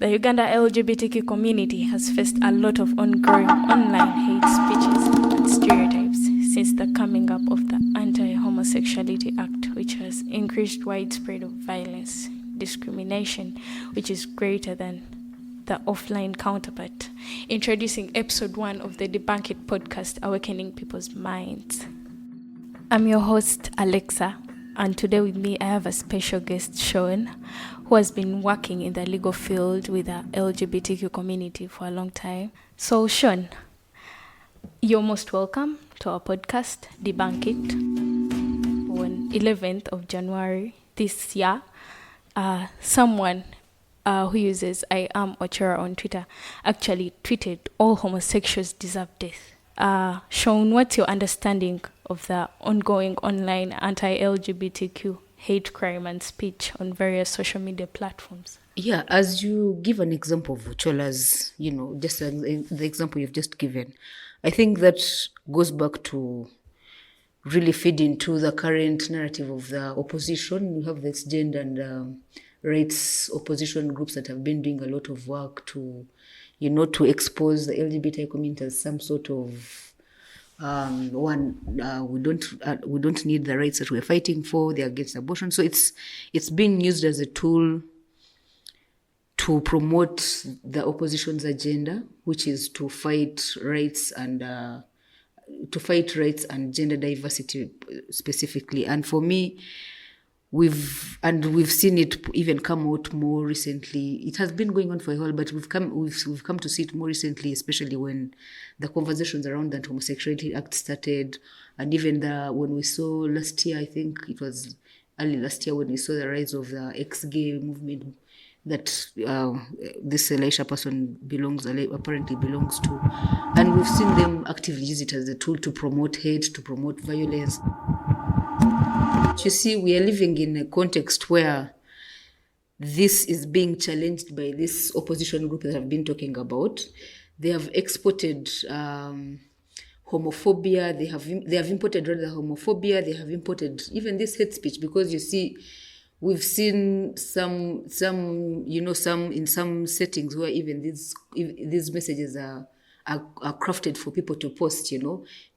The Uganda LGBTQ community has faced a lot of ongoing online hate speeches and stereotypes since the coming up of the Anti-Homosexuality Act, which has increased widespread of violence, discrimination, which is greater than the offline counterpart. Introducing episode 1 of the Debunque It Podcast, Awakening People's Minds. I'm your host, Alexa, and today with me I have a special guest, Shawn, who has been working in the legal field with the LGBTQ community for a long time. So, Shawn, you're most welcome to our podcast, Debunque It. On 11th of January this year, someone who uses I am Ochera on Twitter actually tweeted, "All homosexuals deserve death." Shawn, what's your understanding of the ongoing online anti-LGBTQ hate crime and speech on various social media platforms? Yeah, as you give an example of Ochola's, just the example you've just given, I think that goes back to really feed into the current narrative of the opposition. We have this gender and rights opposition groups that have been doing a lot of work to expose the LGBT community as some sort of we don't need the rights that we're fighting for. They're against abortion. So it's being used as a tool to promote the opposition's agenda, which is to fight rights and gender diversity specifically. And for me, we've seen it even come out more recently. It has been going on for a while, but we've come to see it more recently, especially when the conversations around the Anti-Homosexuality Act started, and even when we saw last year, I think it was early last year, when we saw the rise of the ex-gay movement that this Elisha person apparently belongs to, and we've seen them actively use it as a tool to promote hate, to promote violence. You see, we are living in a context where this is being challenged by this opposition group that I've been talking about. They have exported homophobia. They have imported rather homophobia. They have imported even this hate speech, because you see, we've seen some in some settings where even these messages are crafted for people to post.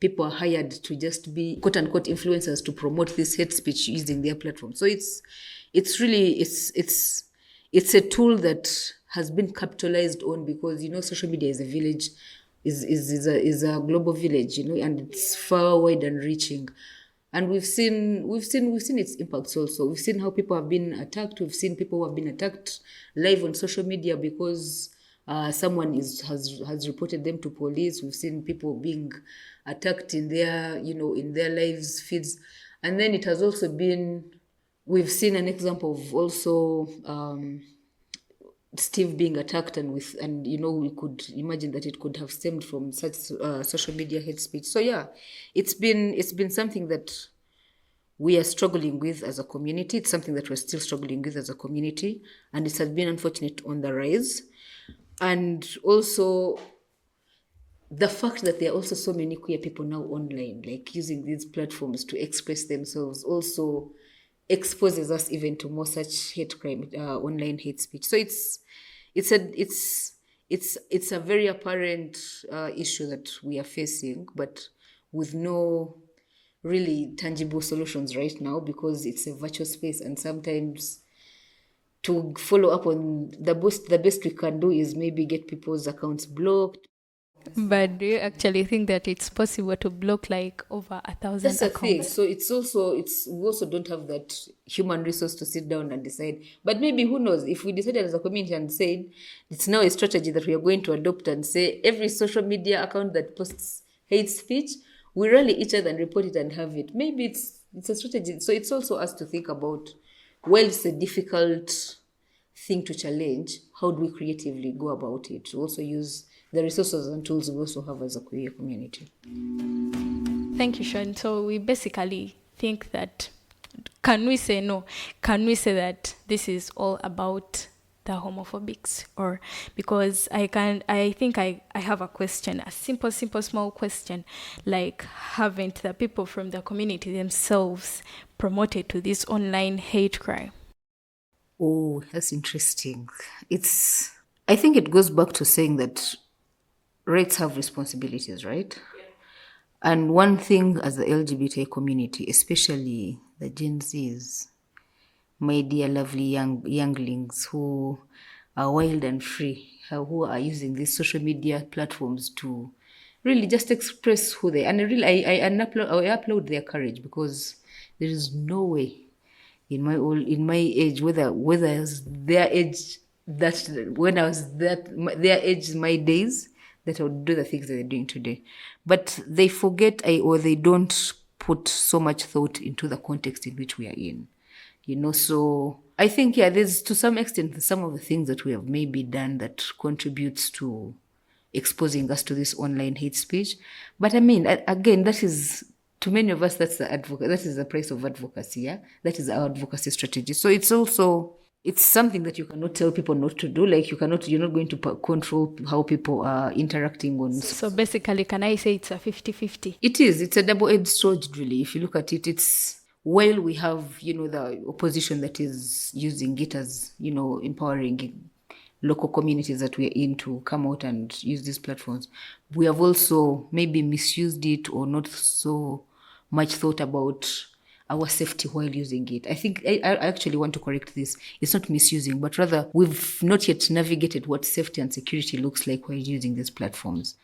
People are hired to just be quote unquote influencers to promote this hate speech using their platform. So it's a tool that has been capitalized on, because social media is a village, is a global village, and it's far wide and reaching. And we've seen its impacts also. We've seen how people have been attacked. We've seen people who have been attacked live on social media because someone has reported them to police. We've seen people being attacked in their lives feeds, and then it has also been. We've seen an example of also Steve being attacked, and we could imagine that it could have stemmed from such social media hate speech. So yeah, it's been something that we are struggling with as a community. It's something that we're still struggling with as a community, and it has been unfortunate on the rise. And also the fact that there are also so many queer people now online, like using these platforms to express themselves, also exposes us even to more such hate crime, online hate speech. So it's a very apparent issue that we are facing, but with no really tangible solutions right now, because it's a virtual space, and sometimes to follow up on the best we can do is maybe get people's accounts blocked. But do you actually think that it's possible to block like over 1,000 That's accounts? Thing. So we also don't have that human resource to sit down and decide. But maybe, who knows, if we decided as a community and said it's now a strategy that we are going to adopt, and say every social media account that posts hate speech, we rally each other and report it and have it. Maybe it's a strategy. So it's also us to think about, well, it's a difficult thing to challenge. How do we creatively go about it to also use the resources and tools we also have as a queer community? Thank you, Shawn. So we basically think that, can we say that this is all about the homophobics? Or because I think I have a question, a simple small question, like, haven't the people from the community themselves promoted to this online hate crime? Oh, that's interesting. It's I think it goes back to saying that rights have responsibilities, right? And one thing as the LGBT community, especially the Gen Zs, my dear lovely younglings who are wild and free, who are using these social media platforms to really just express who they are. And really, I applaud their courage, because there is no way in my age, whether it's their age, that when I was their age, my days, that I would do the things that they're doing today. But they forget, or they don't put so much thought into the context in which we are in. So I think, there's to some extent some of the things that we have maybe done that contributes to exposing us to this online hate speech. But I mean, again, that is, to many of us, that is the price of advocacy. Yeah, that is our advocacy strategy. So it's something that you cannot tell people not to do. Like you're not going to control how people are interacting on. So basically, can I say it's a 50-50? It is. It's a double-edged sword, really. If you look at it, while we have, the opposition that is using it as, empowering local communities that we're in to come out and use these platforms, we have also maybe misused it, or not so much thought about our safety while using it. I think I actually want to correct this. It's not misusing, but rather we've not yet navigated what safety and security looks like while using these platforms.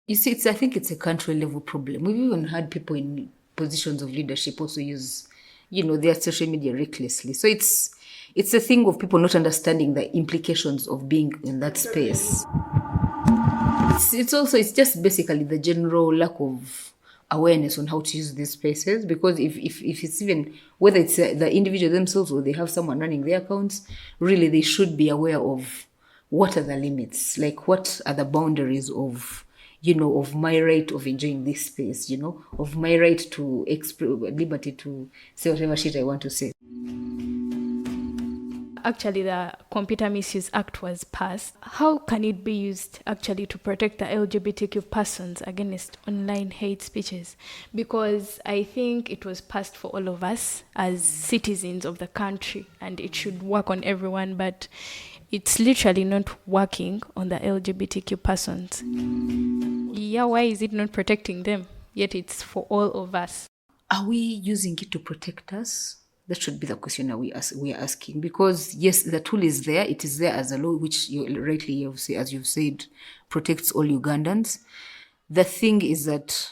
You see, I think it's a country level problem. We've even had people in positions of leadership also use, their social media recklessly. So it's a thing of people not understanding the implications of being in that space. It's just basically the general lack of awareness on how to use these spaces, because if it's even, whether it's the individual themselves or they have someone running their accounts, really they should be aware of what are the limits, like what are the boundaries of of my right of enjoying this space, of my right to liberty to say whatever shit I want to say. Actually, the Computer Misuse Act was passed. How can it be used actually to protect the LGBTQ persons against online hate speeches? Because I think it was passed for all of us as citizens of the country, and it should work on everyone, but it's literally not working on the LGBTQ persons. Yeah, why is it not protecting them? Yet it's for all of us. Are we using it to protect us? That should be the question that we are asking. Because yes, the tool is there. It is there as a law, which you rightly, as you've said, protects all Ugandans. The thing is that,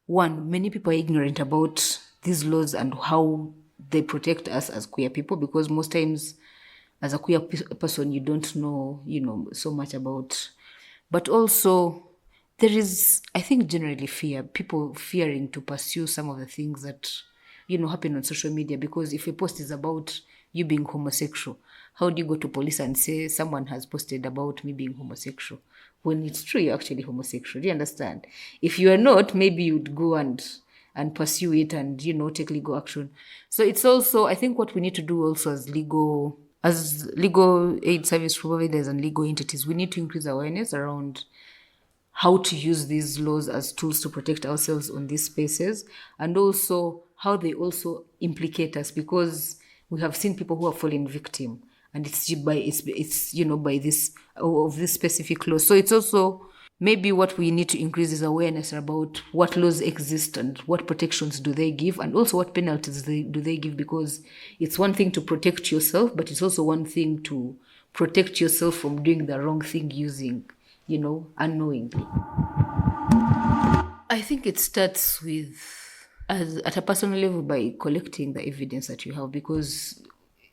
one, many people are ignorant about these laws and how they protect us as queer people, because most times as a queer person, you don't know, so much about. But also, there is, I think, generally fear, people fearing to pursue some of the things that, happen on social media. Because if a post is about you being homosexual, how do you go to police and say someone has posted about me being homosexual, when it's true you're actually homosexual? Do you understand? If you are not, maybe you'd go and pursue it and, take legal action. So it's also, I think what we need to do also as legal aid service providers and legal entities, we need to increase awareness around how to use these laws as tools to protect ourselves on these spaces, and also how they also implicate us, because we have seen people who have fallen victim, and it's by this of this specific law. So it's also maybe what we need to increase is awareness about what laws exist and what protections do they give, and also what penalties do they give, because it's one thing to protect yourself, but it's also one thing to protect yourself from doing the wrong thing using, unknowingly. I think it starts with, at a personal level, by collecting the evidence that you have, because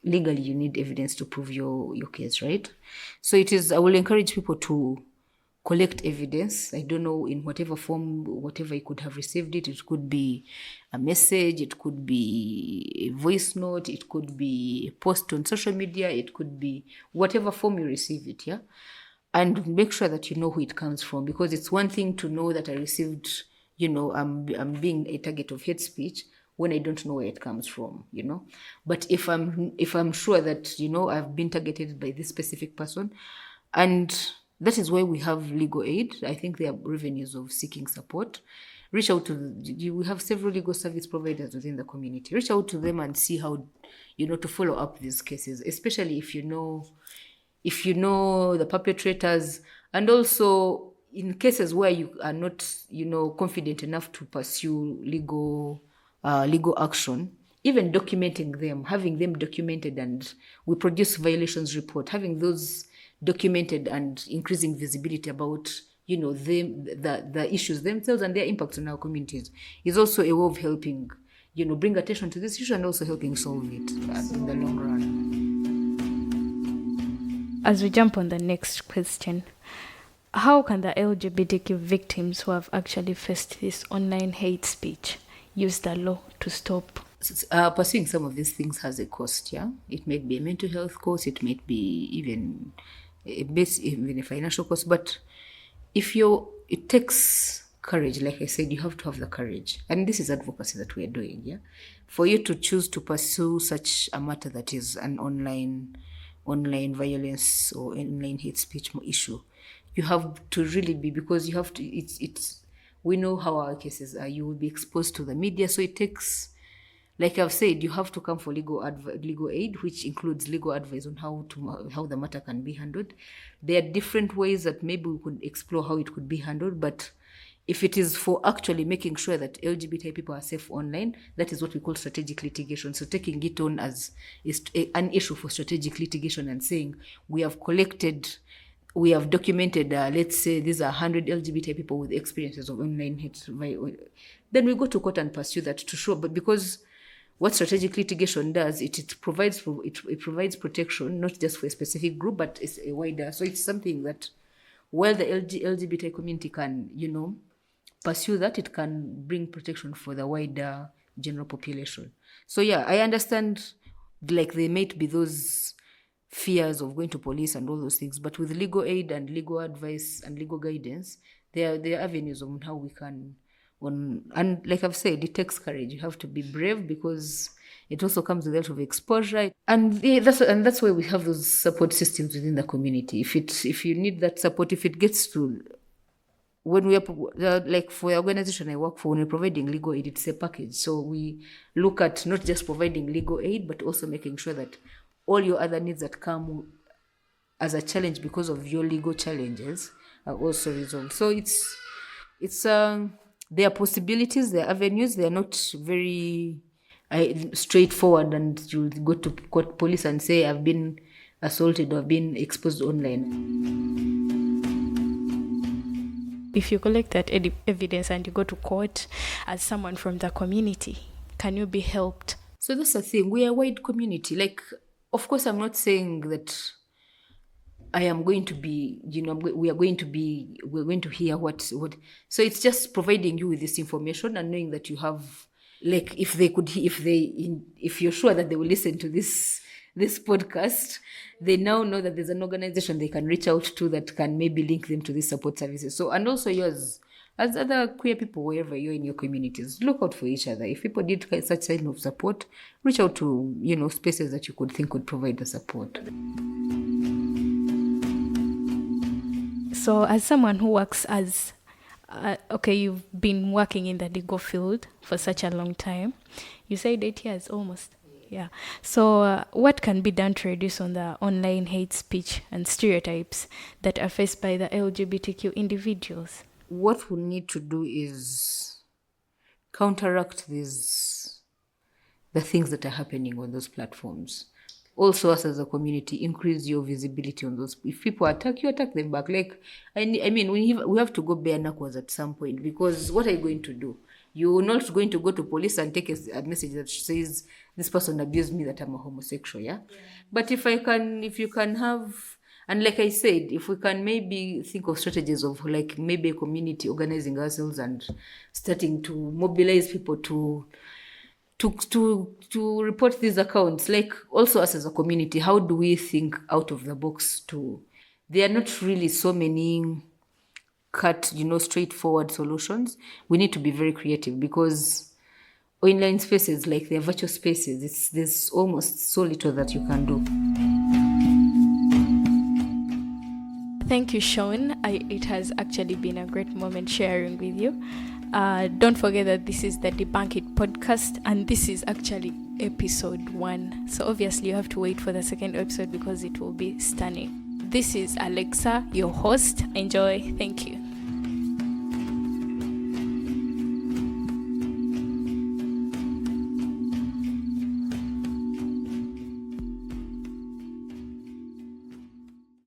legally you need evidence to prove your case, right? So I will encourage people to collect evidence. I don't know, in whatever form, whatever you could have received it. It could be a message, it could be a voice note, it could be a post on social media, it could be whatever form you receive it, yeah? And make sure that you know who it comes from, because it's one thing to know that I received, I'm being a target of hate speech when I don't know where it comes from, But if I'm sure that, I've been targeted by this specific person, and that is why we have legal aid. I think there are revenues of seeking support. Reach out to we have several legal service providers within the community. Reach out to them and see how, to follow up these cases, especially if if you know the perpetrators, and also in cases where you are not, confident enough to pursue legal action, even documenting them, having them documented, and we produce violations report, having those documented and increasing visibility about, the issues themselves and their impacts on our communities is also a way of helping, bring attention to this issue and also helping solve it in the long run. As we jump on the next question, how can the LGBTQ victims who have actually faced this online hate speech use the law to stop? Pursuing some of these things has a cost, yeah? It may be a mental health cost, it may be even a financial cost, but it takes courage. Like I said, you have to have the courage. And this is advocacy that we are doing, yeah? For you to choose to pursue such a matter that is an online violence or online hate speech issue, you have to really be, because you have to, we know how our cases are. You will be exposed to the media, so it takes, like I've said, you have to come for legal aid, which includes legal advice on how the matter can be handled. There are different ways that maybe we could explore how it could be handled, but if it is for actually making sure that LGBT people are safe online, that is what we call strategic litigation. So taking it on as an issue for strategic litigation and saying, we have documented, let's say these are 100 LGBT people with experiences of online hate. Then we go to court and pursue that to show. But because what strategic litigation does, it provides protection, not just for a specific group, but it's a wider. So it's something that while the LGBT community can, pursue that, it can bring protection for the wider general population. So yeah, I understand, like, there might be those fears of going to police and all those things, but with legal aid and legal advice and legal guidance, there are avenues on how we can, and like I've said, it takes courage. You have to be brave, because it also comes with a lot of exposure, and that's why we have those support systems within the community. If you need that support, if it gets to, when we are, like for the organization I work for, when we're providing legal aid, it's a package. So we look at not just providing legal aid, but also making sure that all your other needs that come as a challenge because of your legal challenges are also resolved. So it's there are possibilities, there are avenues. They are not very straightforward, and you go to court, police, and say, I've been assaulted or I've been exposed online. If you collect that evidence and you go to court as someone from the community, can you be helped? So that's the thing. We are a wide community. Like, of course, I'm not saying that I am going to be, we're going to hear what. So it's just providing you with this information and knowing that you have, like, if you're sure that they will listen to this podcast, they now know that there's an organization they can reach out to that can maybe link them to these support services. So, and also yours, as other queer people, wherever you're in your communities, look out for each other. If people need such kind of support, reach out to, spaces that you could think could provide the support. So as someone who works as, you've been working in the legal field for such a long time. You said 8 years almost. Yeah. So what can be done to reduce on the online hate speech and stereotypes that are faced by the LGBTQ individuals? What we need to do is counteract the things that are happening on those platforms. Also, us as a community, increase your visibility on those. If people attack you, attack them back. Like, I mean, we have to go bare knuckles at some point, because what are you going to do? You're not going to go to police and take a message that says, this person abused me, that I'm a homosexual, yeah? But if you can have, and like I said, if we can maybe think of strategies of, like, maybe a community organizing ourselves and starting to mobilize people to report these accounts, like, also us as a community, how do we think out of the box there are not really so many straightforward solutions. We need to be very creative, because online spaces, like they're virtual spaces, there's almost so little that you can do. Thank you, Shawn. It has actually been a great moment sharing with you. Don't forget that this is the Debunque It Podcast, and this is actually episode 1. So obviously you have to wait for the second episode, because it will be stunning. This is Alexa, your host. Enjoy. Thank you.